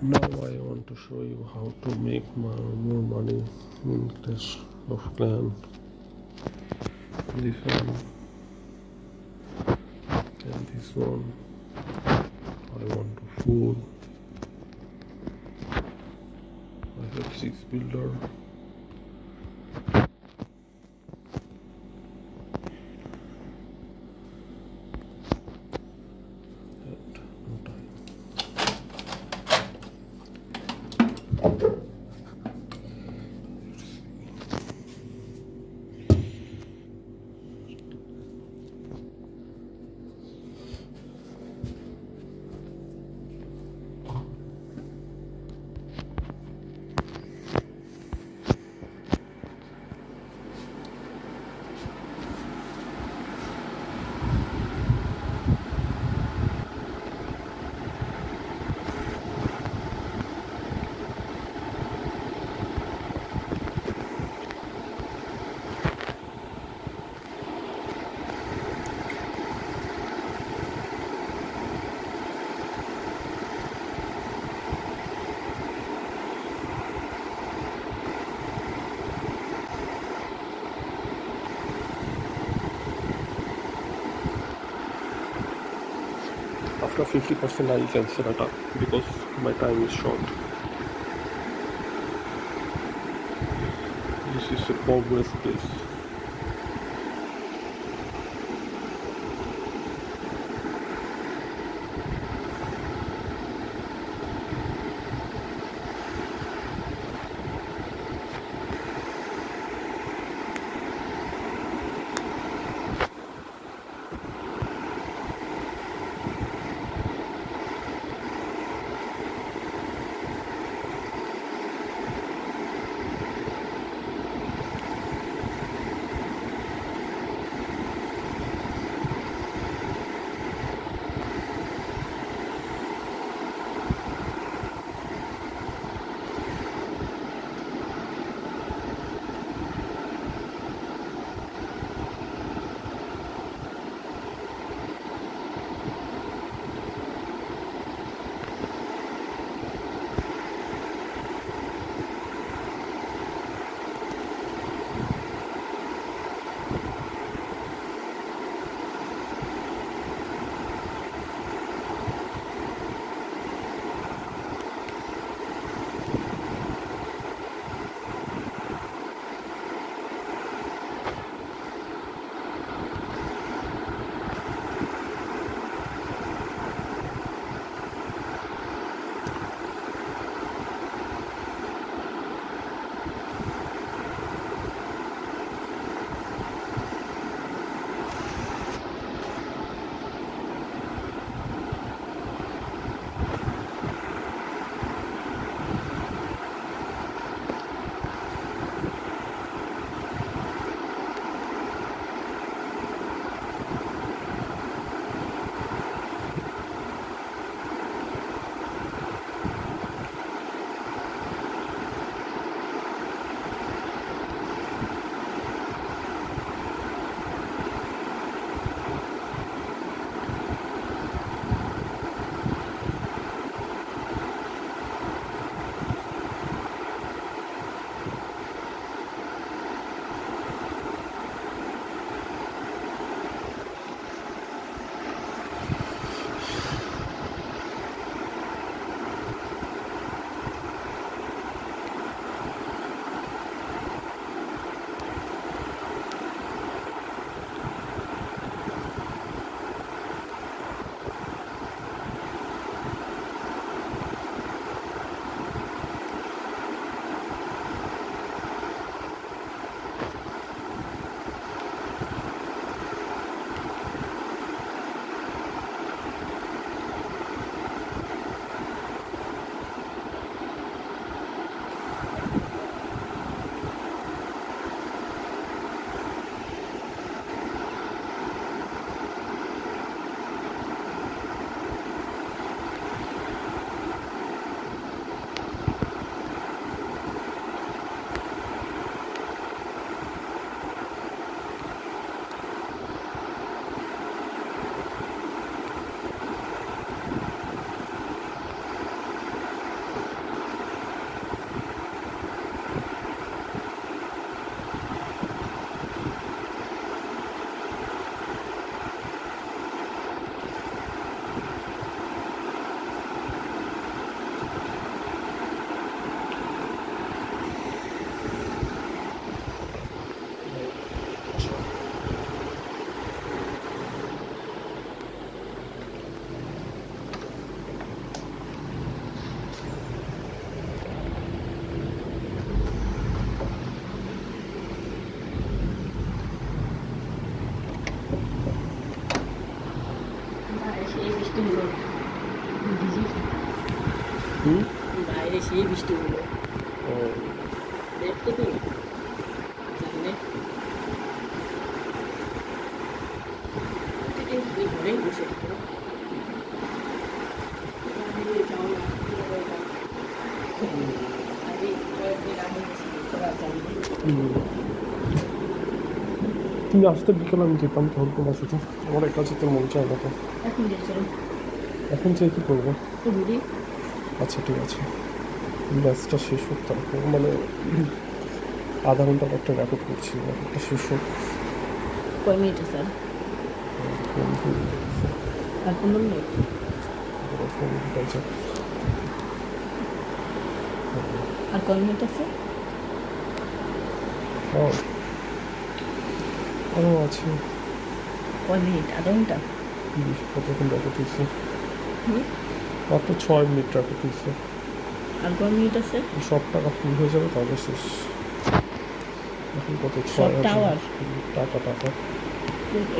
Now I want to show you how to make more money in Clash of Clan. This one and this one. I want to fool. I have 6 builder. And no time. After 50% I cancel attack because my time is short. This is a progress place. বাইরে সেই বৃষ্টি হলো, ও দেখতে তো জানে প্রতিদিন তুমি ঘরেই বসে থাকো। বাইরে যাও না, আগে কয়েকদিন আগে গেছি, খারাপ জানি। তুমি আসতে বিকেল আমি যেতাম, তখন তোমার সাথে আমার একা যেতে মন চায় না তো। এখন গেছিলাম এখন যে কি করবো? তো ঘুরি। আচ্ছা ঠিক আছে, ম্যাচটা শেষ হোক, তারপর মানে আধা ঘন্টার একটা রেকর্ড করছি, রেকর্ডটা শেষ হোক। কয় মিনিট আছে আর? আর 15 মিনিট। আর কয় মিনিট আছে? আরও আছে কয় মিনিট? আধা ঘন্টা? কতক্ষণ রেকর্ড হয়েছে? হুম, মাত্র 6 মিনিট রেকর্ড হয়েছে। আর কয় মিনিট আছে? সব টাকা ফুল হয়ে যাবে তাহলে শেষ। এখন কত? সব 6,000 টাওয়ার? টাকা টাকা।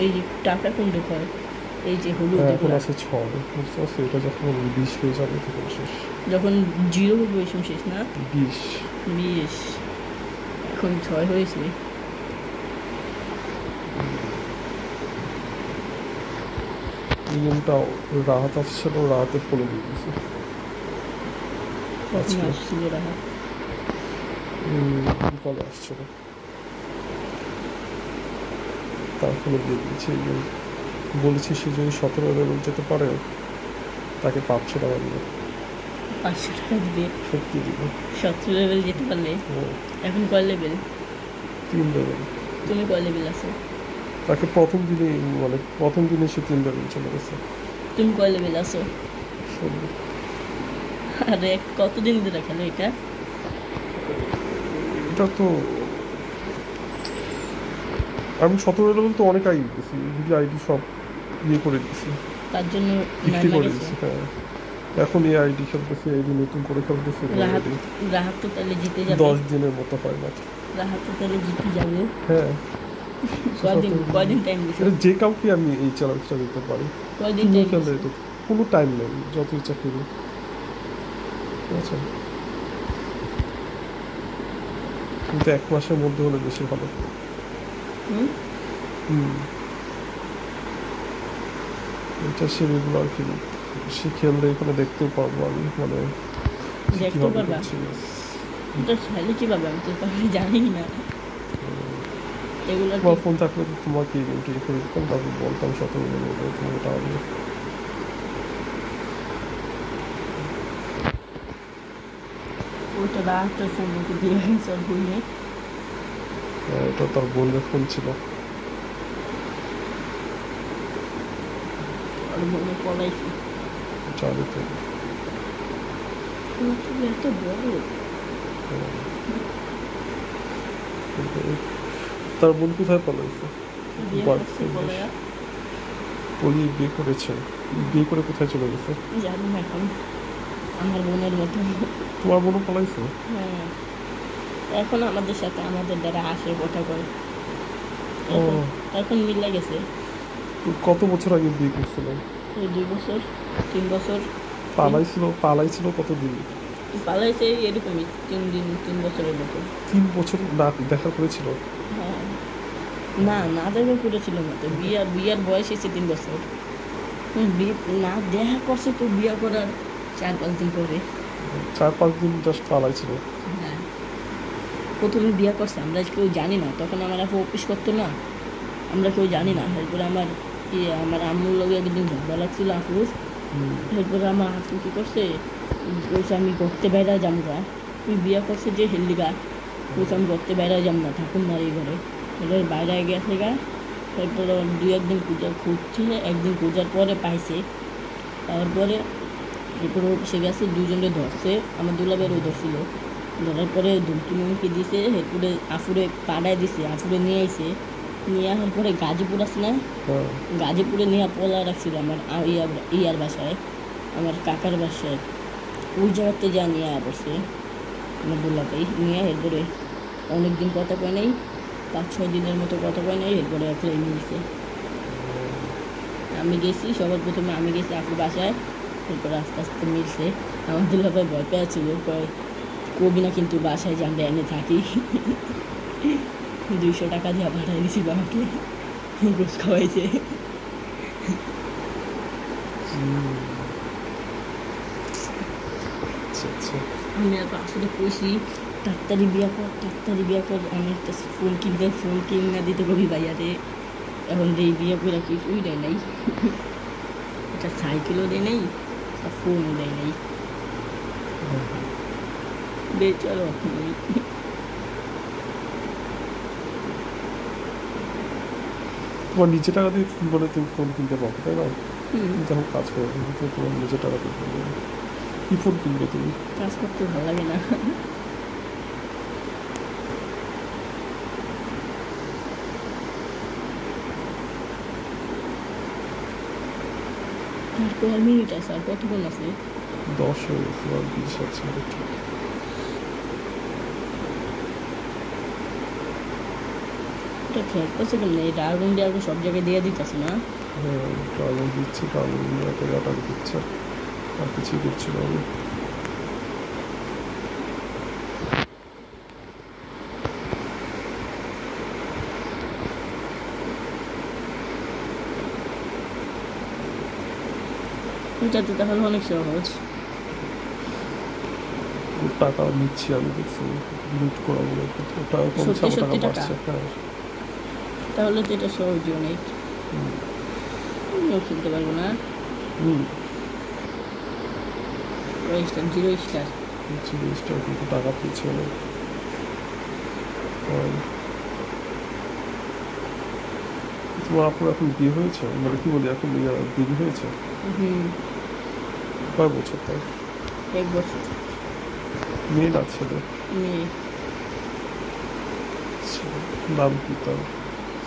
এই যে টাকা কোন হয়, এই যে হলুদ এখন এগুলা আছে 6, বুঝতে পারছি। এটা যখন 20 হয়ে যাবে তখন শেষ। যখন 0 হবে ওই সময় শেষ না? 20 20, এখন 6 হয়েছে। এই গেমটাও রাহাত আসছিল, রাহাতে ফলো দিয়ে দিয়েছে। কখন আজকে আসছিল রাহা? বিকালে আসছিল, তার ফলো দিয়ে দিয়েছে। এই গেম বলেছি সে যদি 17 লেভেল যেতে পারে তাকে 500 টাকা দিবে। 500 টাকা দিবে? সত্যি দিবে। 17 লেভেল যেতে পারলে? ও এখন কয় লেভেল? 3 লেভেল। তুমি কয় লেভেল আছো? তাকে প্রথম দিনে, মানে প্রথম দিনে সে 3 লেভেল চলে গেছে। তুমি কয় লেভেল আছো? 16। আরে কতদিন ধরে খেলো এটা? এটা তো আমি 17 লেভেল তো অনেক আগে গেছি, আইডি সব ইয়ে করে দিয়েছি, তার জন্য বিক্রি করে লাগেছে। দিয়েছি। হ্যাঁ, এখন এই আইডি খেলতেছি, আইডি নতুন করে খেলতেছি। রাহাত রাহাত তো তাহলে জিতে যাবে। 10 দিনের মতো হয় না। রাহাত তো তাহলে জিতে যাবে। হ্যাঁ, কয়দিন টাইম দিছে? এটা যে কাউকে আমি এই চ্যালেঞ্জটা দিতে পারি। কয়দিন তুমি টাইম খেললে দিছে? এটা কোনো টাইম নেই, যত ইচ্ছা খেলি। ঠিক আছে, কিন্তু 1 মাসের মধ্যে হলে বেশি ভালো। হুম, এটা সে রেগুলার খেলি, সে খেললে এখানে দেখতেও পারবো আমি, মানে সে দেখতে কীভাবে পারবা? করছে। এটা খেলে কিভাবে? আমি তো তাহলে জানি না এগুলো। তোমার ফোন থাকলে তো তোমাকে এই গেমটা করে দিতাম, তারপর বলতাম 17 লেভেল তুমি এটা আনবে। ওইটা রাহাতের ফোন ওকে দিয়ে গেছে ওর বোনে। এটা তার বোনের ফোন ছিল। ওর বোনে পলাইছে। জানি তো। তোমার ছবি এত বড়। কিন্তু তার বোন কোথায় পালাইছে? বিয়ে করছে পলায়া? পলিয়ে বিয়ে করেছে, বিয়ে করে কোথায় চলে গেছে জানি না এখন। আমার বোনের মতো। তোমার বোনও পালাইছে? হ্যাঁ, এখন আমাদের সাথে আমাদের দ্বারা আসে কথা করে। ও, এখন মিলে গেছে। কত বছর আগে বিয়ে করছিল? এই 2 বছর 3 বছর। পালাইছিল কতদিন? পালাইছে এরকমই 3 বছরের মতো। 3 বছর না দেখা করেছিল? হ্যাঁ, না না দেখা করেছিল না তো, বিয়ার বয়স এসে 3 বছর। না দেখা করছে তো বিয়া করার 4-5 দিন পরে। 4-5 দিন জাস্ট পালাইছিল? হ্যাঁ, প্রথমে বিয়া করছে, আমরা কেউ জানি না, তখন আমার আপু অফিস করতো না, আমরা কেউ জানি না। এরপরে আমার আম্মুর লগে একদিন ঝগড়া লাগছিল আপুর। এরপরে আমার আপু কী করছে, বলছে আমি ঘুরতে বাইরে যাম গা। তুই বিয়া করছে যে হেললিগা, বলছে আমি ঘুরতে বাইরে যাম না, থাকুন না এই ঘরে। এবার বাইরে গেছে গা। তারপরে 2-1 দিন খুঁজছে, একদিন খোঁজার পরে পাইছে। তারপরে এরপরে অফিসে গেছে, 2জনে ধরছে, আমার দুলাবেরও ধরছিল। ধরার পরে ধুমকি মুমকি দিছে, এরপরে আফুরে পাড়ায় দিছে, আফুরে নিয়ে আইছে। নিয়ে আসার পরে গাজীপুর আছে না, গাজীপুরে নিয়ে পলা রাখছিল আমার ইয়ার বাসায়, আমার কাকার বাসায়। ওই জায়গাতে যা নিয়ে বসে আমার দুলাভাই নিয়ে। এরপরে অনেকদিন কথা কয় নাই, 5-6 দিনের মতো কথা কয় নাই। এরপরে একলাই নিয়েছে। আমি গেছি, সবার প্রথমে আমি গেছি আপুর বাসায়। এরপরে আস্তে আস্তে মিলছে। আমার দুলাভাই ভয় পেয়ে ছিল, কয় কবি না কিন্তু বাসায় যে আমরা এনে থাকি। 200 টাকা দিয়ে পাঠাই দিয়েছিল আমাকে, গোস খাওয়াইছে। আচ্ছা আচ্ছা। আমি এত আসলে কইছি তাড়াতাড়ি বিয়া কর, আমি একটা ফোন কিনে দিতে কবি ভাইয়ারে। এখন এই বিয়ে করে কিছুই দেয় নাই, একটা সাইকেলও দেয় নাই, একটা ফোনও দেয় নাই, বেচারো। তোমার নিজের টাকা দিয়ে বলে তুমি ফোন কিনতে পারো, তাই না? তুমি যখন কাজ করো কিন্তু তোমার নিজের টাকা দিয়ে কিনবে। কি ফোন কিনবে তুমি? কাজ করতে ভালো লাগে না। আর কয় মিনিট আছে, আর কতক্ষণ আছে? 10 হয়ে গেছে, আর 20 আছে। এটা খেলতেছে কেন? এটা আগুন দিয়ে আগুন সব জায়গায় দিয়ে দিতেছে না? হ্যাঁ, ট্রাভেল দিচ্ছে, ট্রাভেল নিয়ে একটা ডাটা দিচ্ছে, আর কিছুই করছি না আমি। এটা তো তাহলে অনেক সহজ। টাকা নিচ্ছি আমি, দেখছি লুট করা বলে টাকা কমছে, সত্যি আমার টাকা সত্যি টাকা? বাড়ছে। হ্যাঁ। তাহলে তো এটা সহজ অনেক। আমিও খেলতে পারবো না। Star 0 star. জিনিসটা কিন্তু টাকা পেয়েছে অনেক। তোমার আপনার এখন বিয়ে হয়েছে, মানে কি বলি এখন বিয়ে হয়েছে? কয় বছর তাই? 1 বছর। মেয়ে না ছেলে? মেয়ে। নাম কি তার?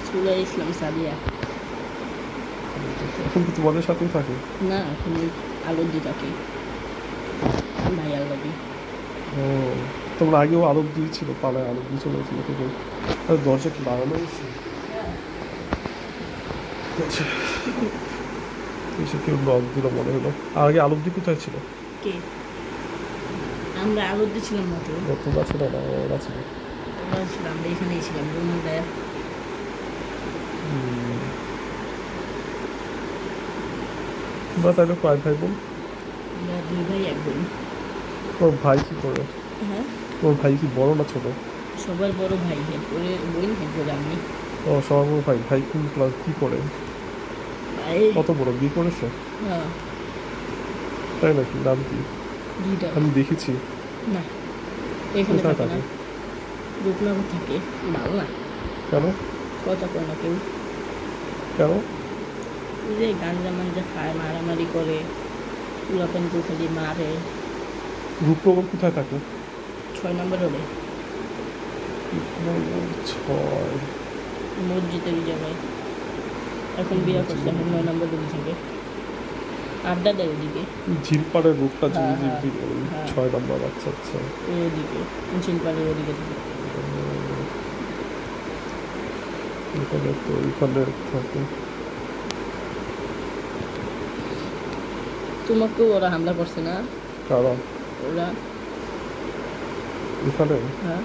সুলা ইসলাম সাদিয়া। এখন কি তোমাদের সাথেই থাকে? না, এখন আলুদি থাকে ভাই আলুদি। ও, তোমরা আগেও আরব দিয়েছিল, পাড়ায় আরব দিয়ে চলে গেছিল থেকে। আর দরজা কি লাগানো হয়েছে? আচ্ছা, এসে কেউ নক দিল মনে হলো। আগে আলবদি কোথায় ছিল? কে? আমরা আলুদি ছিলাম না তো। তোমরা ছিল না, ওরা ছিল। ওরা ছিল, আমরা এখানেই ছিলাম রুমে দেয়। তোমরা তাহলে কয় ভাই বোন? আমরা 2 ভাই 1 বোন। তোর ভাই কি করে? হ্যাঁ, তোর ভাই কি বড় না ছোট? সবার বড় ভাই, এরপরে বোন, এরপরে আমি। ও, সবার বড় ভাই। ভাই কোন ক্লাস, কি করে? ভাই, কত বড়, বিয়ে করেছে? হ্যাঁ। তাই নাকি? নাম কি? 2টা। আমি দেখেছি। না, এখানে কোথায় থাকে না, থাকে? রূপনগর থাকে। ভালো না, কেন? কথা কয় না কেউ। কেন? ওই যে গাঞ্জা মাঞ্জা খায়, মারামারি করে, পুরাতন খালি মারে। রূপনগর কোথায় থাকে? 6 নম্বর রোডে, রূপনগর 6। মসজিদের জায়গায়। এখন বিয়ে করছে, এখন 9 নম্বর রোডে থাকে, আড্ডা দেয় ওদিকে। ঝিলপাড়ের রূপটা হ্যাঁ, হ্যাঁ, 6 নম্বর। আচ্ছা আচ্ছা। ওদিকে চিনপাড়ের ওদিকে থাকে। এখানে তো এখানে থাকে। তোমাকেও ওরা হামলা করছে না? কারা? ওরা। এখানে? হ্যাঁ,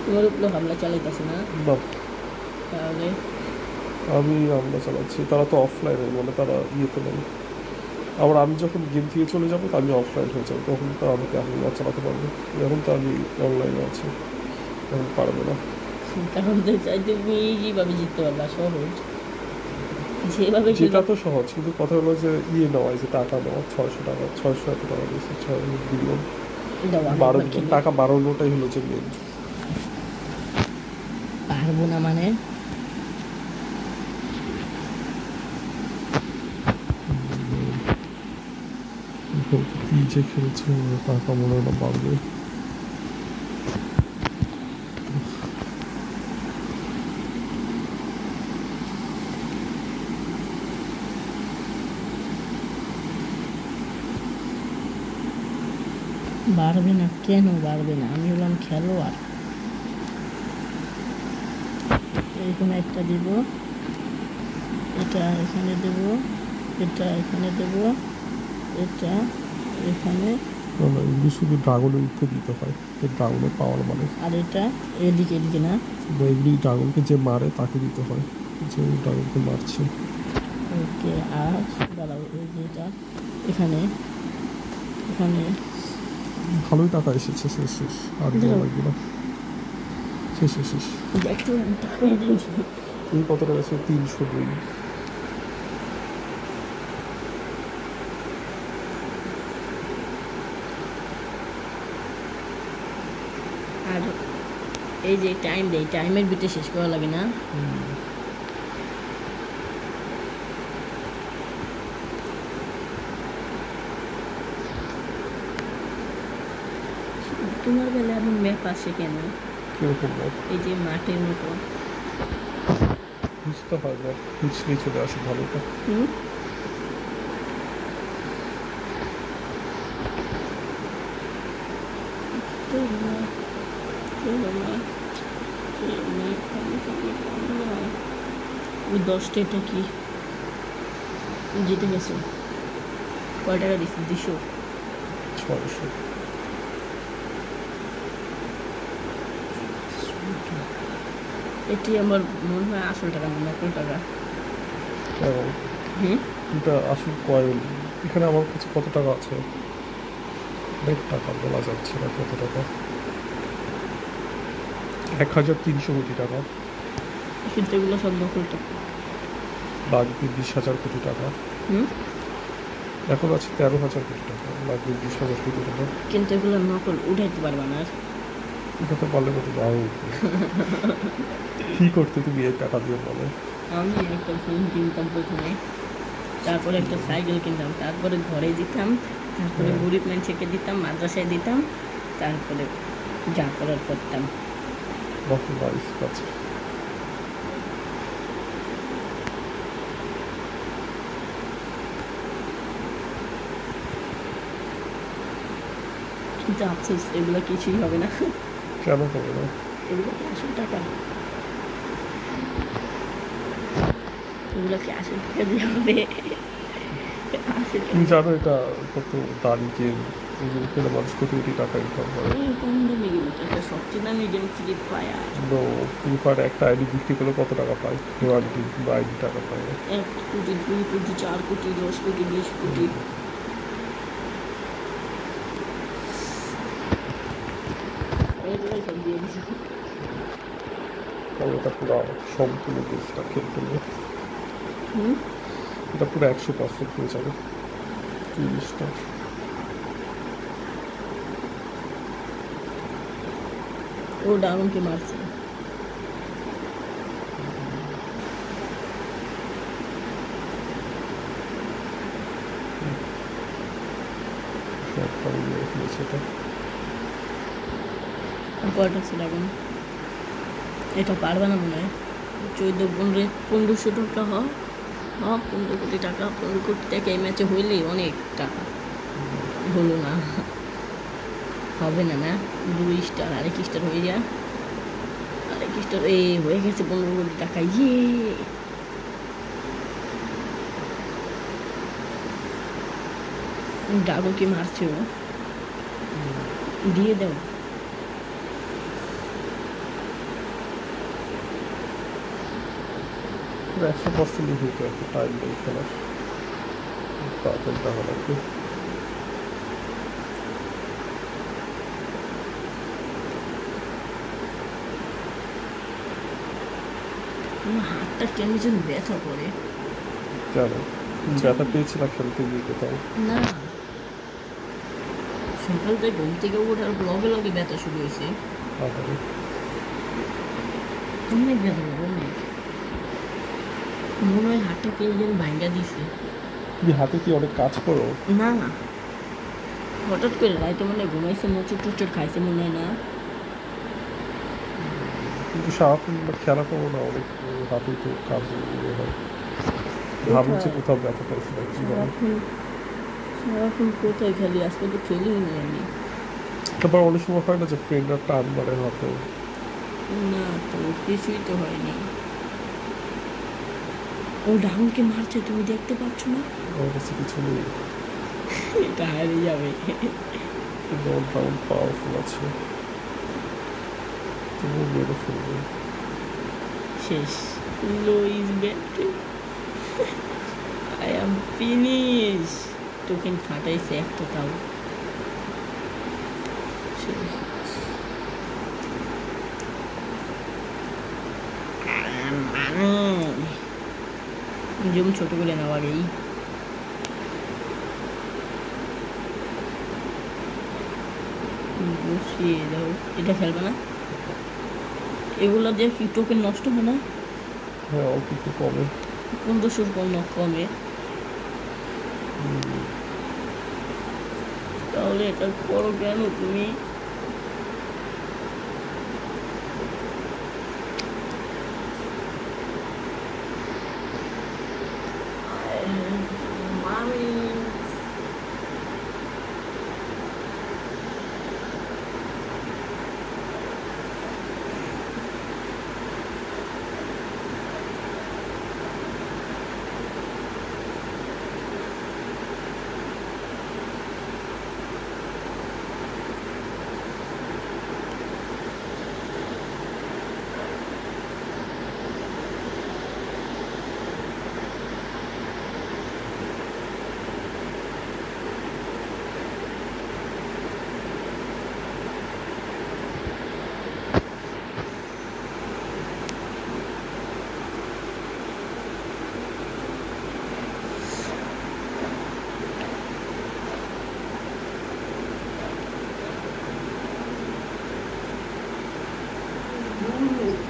তোমার উপরে হামলা চালাইতেছে না? না, তাহলে আমি হামলা চালাচ্ছি, তারা তো অফলাইনে, মানে তারা ইয়েতে নেই। আবার আমি যখন গেম থেকে চলে যাবো তো আমি অফলাইন হয়ে যাবো, তখন তো আমাকে হামলা চালাতে পারবে। এখন তো আমি অনলাইনে আছি, এখন পারবে না। তখন তো চাই তুমি যেভাবে জিততে পারবা, সহজ যেভাবে যেটা তো সহজ, কিন্তু কথা হলো যে ইয়ে নেওয়া, যে টাকা নেওয়া, 600 টাকা, 600 এত টাকা দিয়েছে, 6 বিলিয়ন। টাকা বাড়ানোটাই হলো যে মেন। পারবো না মানে? কি যে খেলছে, টাকা মনে হয় না বাড়বে। বাড়বে না কেন? বাড়বে না, আমি হলাম খেলোয়াড়। এখানে একটা দিব, এটা এখানে দেব, এটা এখানে দেব, এটা এখানে, না না, এগুলি শুধু ড্রাগনের উপরে দিতে হয়, ড্রাগনের পাওয়ার মানে। আর এটা এদিকে এদিকে না? বা এগুলি ড্রাগনকে যে মারে তাকে দিতে হয়, যে ড্রাগনকে মারছে। ওকে, আর দাঁড়াও, এই যে এটা এখানে এখানে ভালোই টাকা এসেছে, শেষ শেষ, আর দেওয়া লাগবে না, শেষ শেষ শেষ। দেখতে টাকা দিয়েছি। এই কত টাকা আছে? 302। আর এই যে টাইম দেয়, টাইমের ভিতরে শেষ করা লাগে না? তোমার বেলা এমন ম্যাপ আসে কেন? কিরকম ম্যাপ? এই যে মাঠের মতো। বুঝতে হয় না, বুঝলেই চলে আসে ভালোটা। হুম, তো না, তো না, তো না, ওই 10টা এটা কি জিতে গেছো? কয় টাকা দিচ্ছি? 200। 600। এটি আমার মনে হয় আসল টাকা না, নকল টাকা। এবং হুম, এটা আসল কয়েন। এখানে আমার কাছে কত টাকা আছে? অনেক টাকা, বলা যাচ্ছে না কত টাকা। 1300 কোটি টাকা। কিন্তু এগুলো সব নকল টাকা। লাগবে 20,000 কোটি টাকা। হুম, এখন আছে 13,000 কোটি টাকা, লাগবে 20,000 কোটি টাকা। কিন্তু এগুলো নকল, উঠাইতে পারবা না আর। উঠাতে পারলে কত দাও। কি করতে তুমি এই টাকা দিয়ে বলে? আমি একটা ফোন কিনতাম প্রথমে, তারপরে একটা সাইকেল কিনতাম, তারপরে ঘরে দিতাম, তারপরে গরিব মানুষকে দিতাম, মাদ্রাসায় দিতাম, তারপরে যা করার করতাম। বাকি নাইস কাজ। কিন্তু আফসোস, এগুলো কিছুই হবে না। কেন হবে না? এগুলো কি আসল টাকা? এগুলো কি আসল টাকা দিয়ে হবে? আসল তুমি টাকা জানো এটা কত দামি গেম? এগুলো খেলে মানুষ কোটি কোটি টাকা ইনকাম করে। কম দামি গেম, এটা সবচেয়ে দামি গেম ফ্রি ফায়ার। তো ফ্রি ফায়ার একটা আইডি বিক্রি করলে কত টাকা পায়? রয়্যালটি বা আইডি টাকা পায় না। 1 কোটি, 2 কোটি, 4 কোটি, 10 কোটি, 20 কোটি। এগুলোই সব দিয়ে দিছে। তাহলে এটা পুরো সম্পূর্ণ দেশটা খেয়ে ফেলবে। হুম, এটা পুরো 100% হয়ে যাবে 30টা। ও ডাউনকে মারছে। একটা মেরে ফেলেছে এটা। কয়টা ছিল এখন? এটা পারবে না মনে হয়। 14-1500 টাকা হয়। 15 কোটি টাকা, 15 কোটি টাকা এই ম্যাচে হইলেই অনেক টাকা। হলো না, হবে না না। 2 স্টার, আরেক স্টার হয়ে যা, আরেক স্টার, হয়ে গেছে 15 কোটি টাকা। ড্রাগনকে মারছে ও, দিয়ে দাও। 100% হইতো, একটা টাইম নেই খেলার, তাড়াতাড়ি টাকা লাগবে। আমার হাতটা কেন যেন ব্যথা করে। জানো ব্যথা পেয়েছিলাম খেলতে গিয়ে কোথাও? না, সকাল থেকে ঘুম থেকে ওঠার লগে লগে ব্যথা শুরু হয়েছে। আহারে, অনেক ব্যথা করে, অনেক। মনে হয় হাতটা কে যেন ভাঙ্গা দিছে। তুমি হাতে কি অনেক কাজ করো? না, হঠাৎ করে রাইতে মনে হয় ঘুমাইছে, মোচড় টোচড় খাইছে মনে হয় না। কিন্তু সারাক্ষণ আমরা খেলা করবো না, অনেক হাতে তো কাজ হয়। ভাবুন যে কোথাও ব্যথা পাইছি না কি বলে। সারাক্ষণ সারাক্ষণ কোথায় খেলি, আজকে তো খেলিই নি আমি। তারপর অনেক সময় হয় না যে ফ্রেন্ডরা টান মারে হাতে। না তো, কিছুই তো হয়নি। ও ডাউনকে মারছে, তুমি দেখতে পাচ্ছ না? আমার কাছে কিছু নেই। এটা হারিয়ে যাবে। কিন্তু আমার ড্রাগন পাওয়ারফুল আছে, তবুও মেরে ফেলবে। শেষ। Low is battery, I am finish. Token ফাটাইছে একটা তাও। শেষ। যেমন ছোট করে নেওয়া আগেই বসিয়ে দাও। এটা খেলবে না, এগুলো দিয়ে কি টোকেন নষ্ট হয় না? হ্যাঁ, অল্প একটু কমে। 1500 কমে। তাহলে এটা করো কেন তুমি?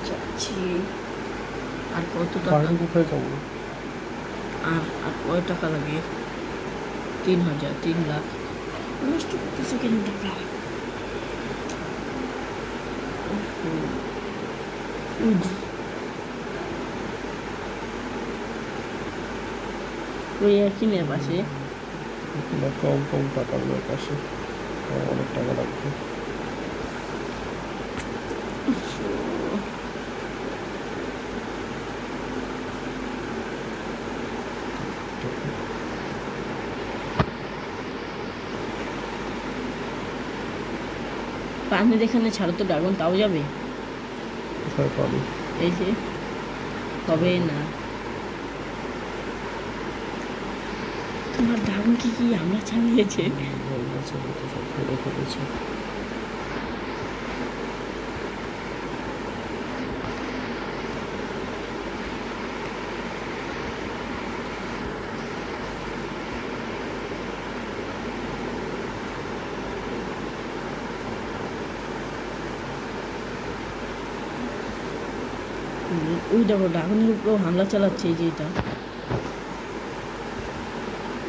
যাচ্ছি। আর কত টাকা? বাইরে কোথায় যাবো? আর কয় টাকা লাগে? 3000, 3 লাখ। নষ্ট করতেছে কেন টাকা? ওই একই ম্যাপ আছে। না, কম কম টাকার লোক আসে, অনেক টাকা লাগবে। পানির এখানে ছাড়ো তো ড্রাগন, তাও যাবে। কোথায় পাবি? এই যে হবে না। তোমার ড্রাগন কি আমরা ছাড়িয়েছে? সব ফেলে ফেলেছে। ওই দেখো ড্রাগনের উপরেও হামলা চালাচ্ছে। এই যে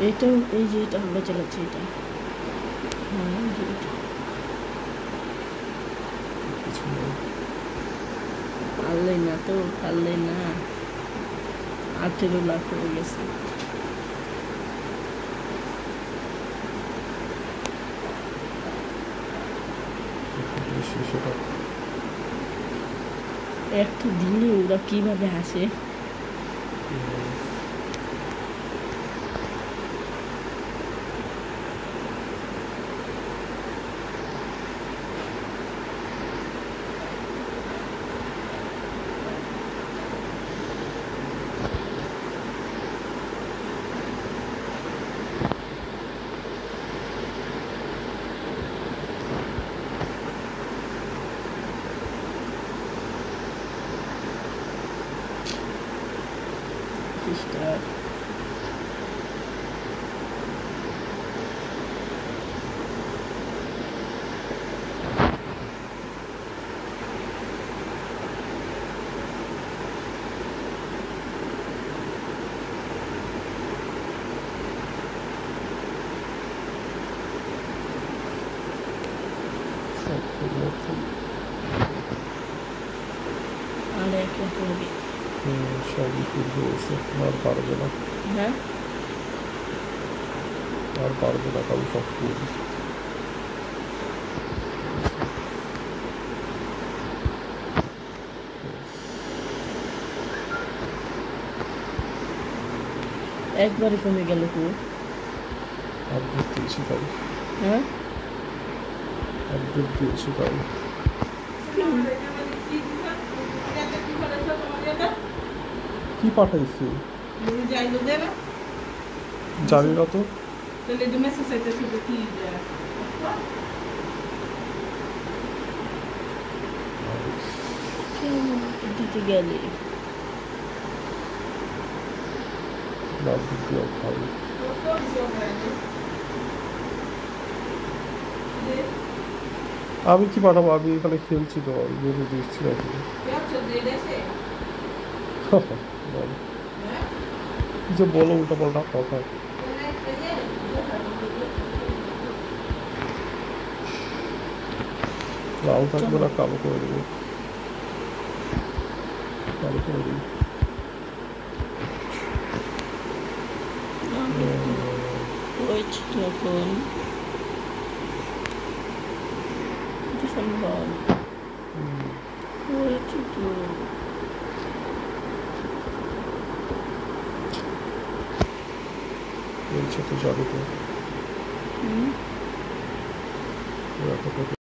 এটাও এই যে এটা হামলা চালাচ্ছে। এটা হ্যাঁ, এই যে এটা। পারলে না তো, পারলে না। 18 লাখ হয়ে গেছে। সেটা একটা দিনে ওরা কিভাবে আসে? Start. আর এক লাখ হবে। সবই ফুল হয়েছে, আর পারবে না, হ্যাঁ, আর পারবে না, কারণ সব ফুল। একবারে কমে গেল তো। আপডেট দিয়েছি তাই, হ্যাঁ আপডেট দিয়েছি তাই। কি পাঠাইছি জানি না তো। দিতে গেলে আপডেট দেওয়া ভাই, আমি কি পাঠাবো? আমি এখানে খেলছি তো, আমি বলে দিচ্ছি নাকি? বলো। কি যে বলো উল্টা পাল্টা কথা। লাল থাকবে না, কালো করে দেবো, কালো করে দিই। হয়েছে তখন সম্ভব হয়েছে তো। বলছে তো যাবে তো, হুম এত কথা